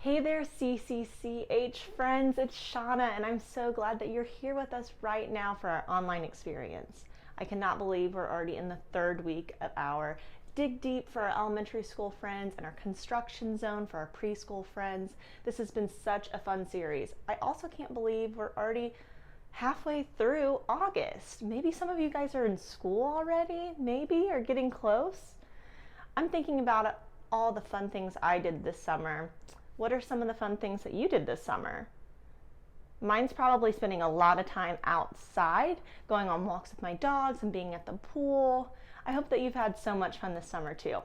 Hey there, CCCH friends, it's Shauna, and I'm so glad that you're here with us right now for our online experience. I cannot believe we're already in the third week of our Dig Deep for our elementary school friends and our construction zone for our preschool friends. This has been such a fun series. I also can't believe we're already halfway through August. Maybe some of you guys are in school already, maybe, or getting close. I'm thinking about all the fun things I did this summer. What are some of the fun things that you did this summer? Mine's probably spending a lot of time outside, going on walks with my dogs and being at the pool. I hope that you've had so much fun this summer too.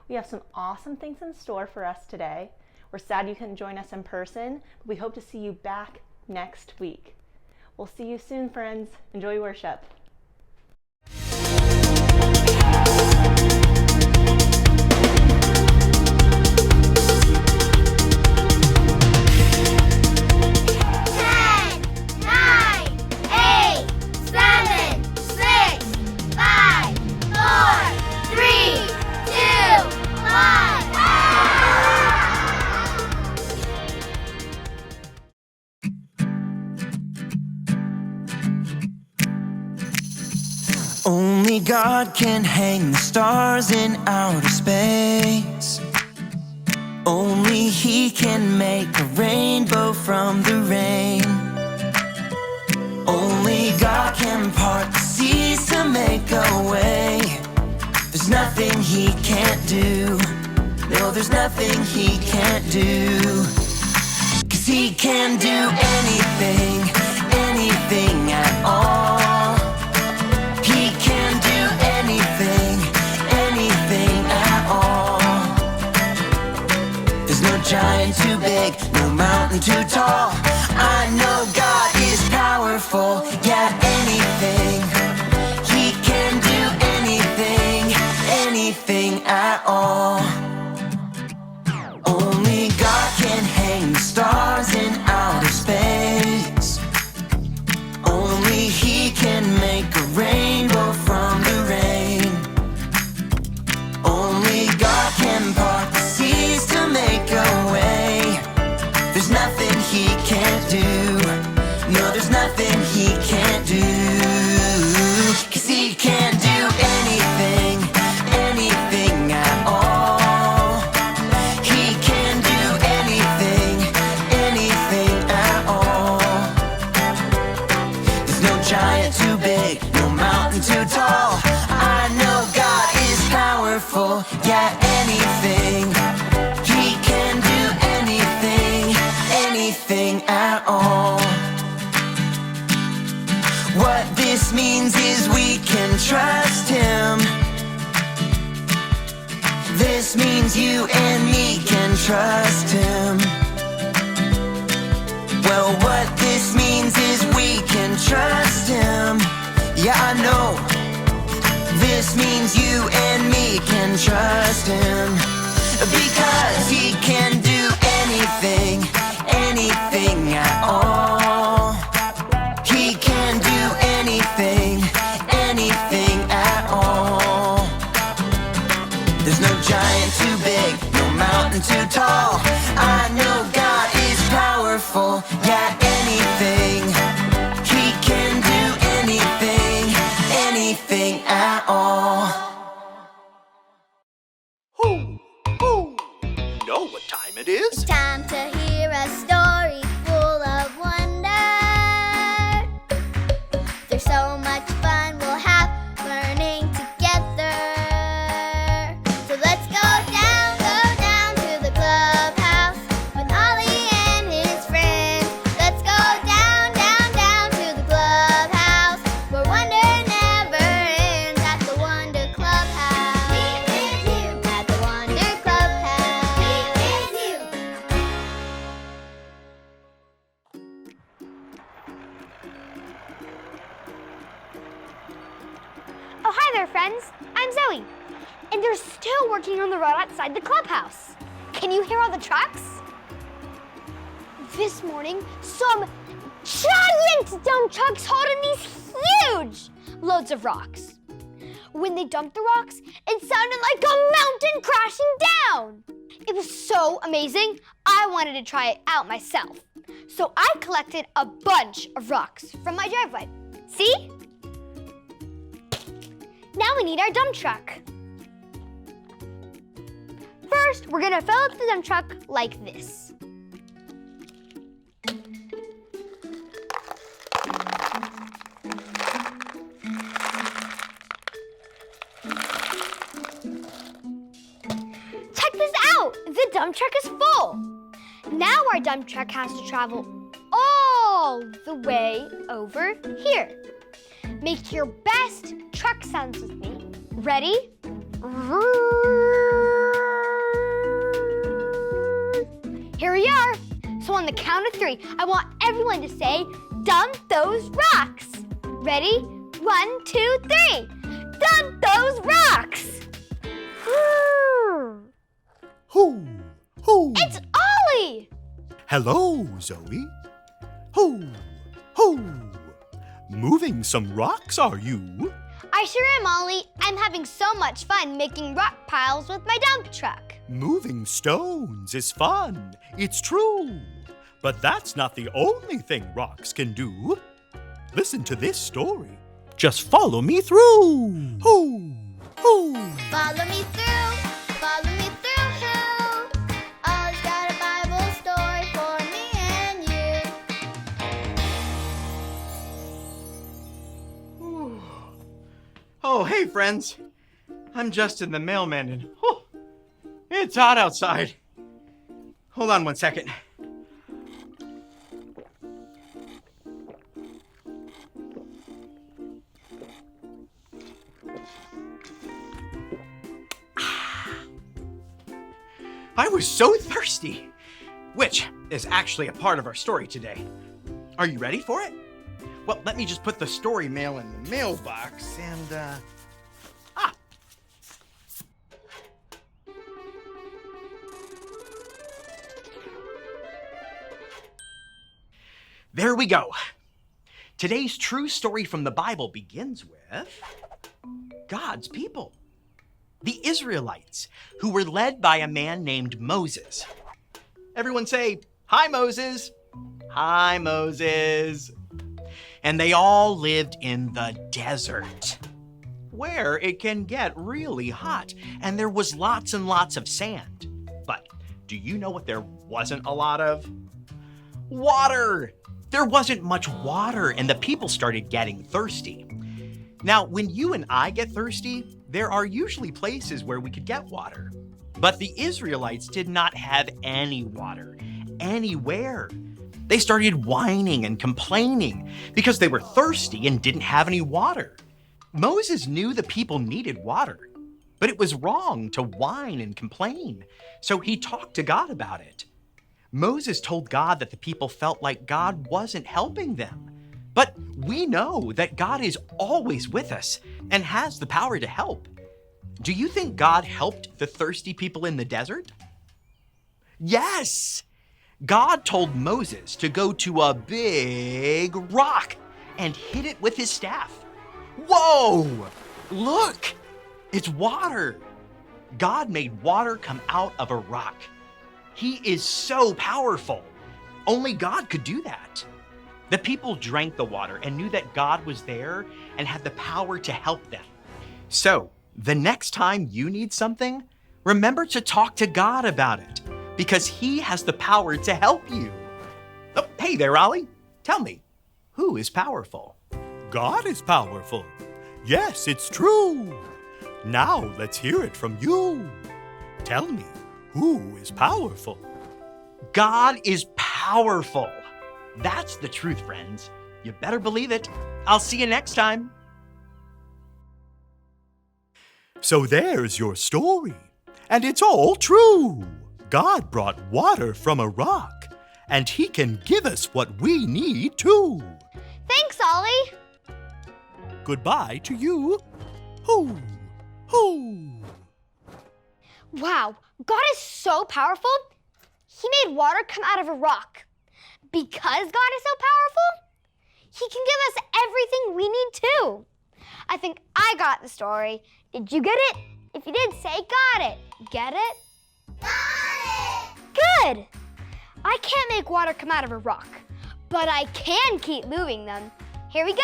We have some awesome things in store for us today. We're sad you couldn't join us in person, but we hope to see you back next week. We'll see you soon, friends. Enjoy worship. Only God can hang the stars in outer space. Only He can make a rainbow from the rain. Only God can part the seas to make a way. There's nothing He can't do. No, there's nothing He can't do. 'Cause He can do anything, anything at all. Giant too big, no mountain too tall. I know God is powerful, yeah, anything. He can do anything, anything at all. Only God can hang the stars in outer space. Only He can make a rainbow from the rain. Only God can part the seas to make a way. There's nothing He can't do. No, there's nothing He can't do. 'Cause He can do anything, anything at all. He can do anything, anything at all. There's no giant too big, no mountain too tall. I know God is powerful, yeah, anything. He can do anything, anything at all. What this means is we can trust Him. This means you and me can trust Him. Well, what this means is we can trust Him. Yeah, I know. This means you and me can trust Him. Because He can do anything, anything at all. He can do anything, anything at all. There's no giant too big, no mountain too tall. I know God is powerful, yeah, anything. He can do anything, anything at all. You know what time it is? It's time to hear a story full of wonder. There's so much fun we'll have learning together. So let's go down to the clubhouse with Ollie and his friends. Let's go down to the clubhouse where wonder never ends at the Wonder Clubhouse. Meet with you at the Wonder Clubhouse. Meet with you. Oh, hi there, friends. I'm Zoe. And they're still working on the road outside the clubhouse. Can you hear all the trucks? This morning, some giant dump trucks holding these huge loads of rocks. When they dumped the rocks, it sounded like a mountain crashing down. It was so amazing, I wanted to try it out myself. So I collected a bunch of rocks from my driveway. See? Now we need our dump truck. First, we're gonna fill up the dump truck like this. Check this out! The dump truck is full. Now our dump truck has to travel all the way over here. Make your best truck sounds with me. Ready? Here we are. So on the count of 3, I want everyone to say, dump those rocks. Ready? 1, 2, 3. Dump those rocks. Hoo! Hoo! It's Ollie. Hello, Zoe. Hoo! Hoo! Moving some rocks, are you? I sure am, Ollie. I'm having so much fun making rock piles with my dump truck. Moving stones is fun. It's true. But that's not the only thing rocks can do. Listen to this story. Just follow me through. Hoo! Hoo! Follow me through, follow me through, who? Ollie's got a Bible story for me and you. Oh, hey, friends. I'm Justin the mailman, and it's hot outside. Hold on one second. I was so thirsty, which is actually a part of our story today. Are you ready for it? Well, let me just put the story mail in the mailbox and, There we go. Today's true story from the Bible begins with God's people, the Israelites, who were led by a man named Moses. Everyone say, "Hi, Moses." Hi, Moses. And they all lived in the desert, where it can get really hot, and there was lots and lots of sand. But do you know what there wasn't a lot of? Water! There wasn't much water, and the people started getting thirsty. Now, when you and I get thirsty, there are usually places where we could get water. But the Israelites did not have any water, anywhere. They started whining and complaining because they were thirsty and didn't have any water. Moses knew the people needed water, but it was wrong to whine and complain, so he talked to God about it. Moses told God that the people felt like God wasn't helping them. But we know that God is always with us and has the power to help. Do you think God helped the thirsty people in the desert? Yes! God told Moses to go to a big rock and hit it with his staff. Whoa! Look! It's water! God made water come out of a rock. He is so powerful. Only God could do that. The people drank the water and knew that God was there and had the power to help them. So, the next time you need something, remember to talk to God about it, because He has the power to help you. Oh, hey there, Ollie. Tell me, who is powerful? God is powerful. Yes, it's true. Now let's hear it from you. Tell me, who is powerful? God is powerful. That's the truth, friends. You better believe it. I'll see you next time. So there's your story. And it's all true. God brought water from a rock, and He can give us what we need too. Thanks, Ollie. Goodbye to you. Hoo, hoo. Wow, God is so powerful. He made water come out of a rock. Because God is so powerful, He can give us everything we need too. I think I got the story. Did you get it? If you did, say got it. Get it? Got good! I can't make water come out of a rock, but I can keep moving them. Here we go!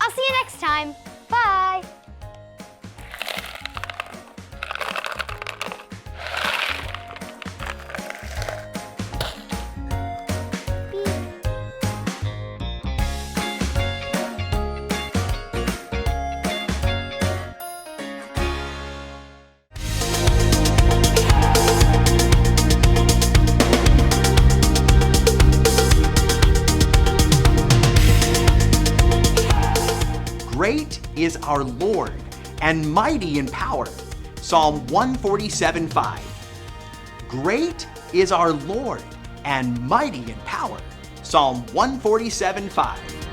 I'll see you next time. Bye! Great is our Lord and mighty in power. Psalm 147:5. Great is our Lord and mighty in power. Psalm 147:5.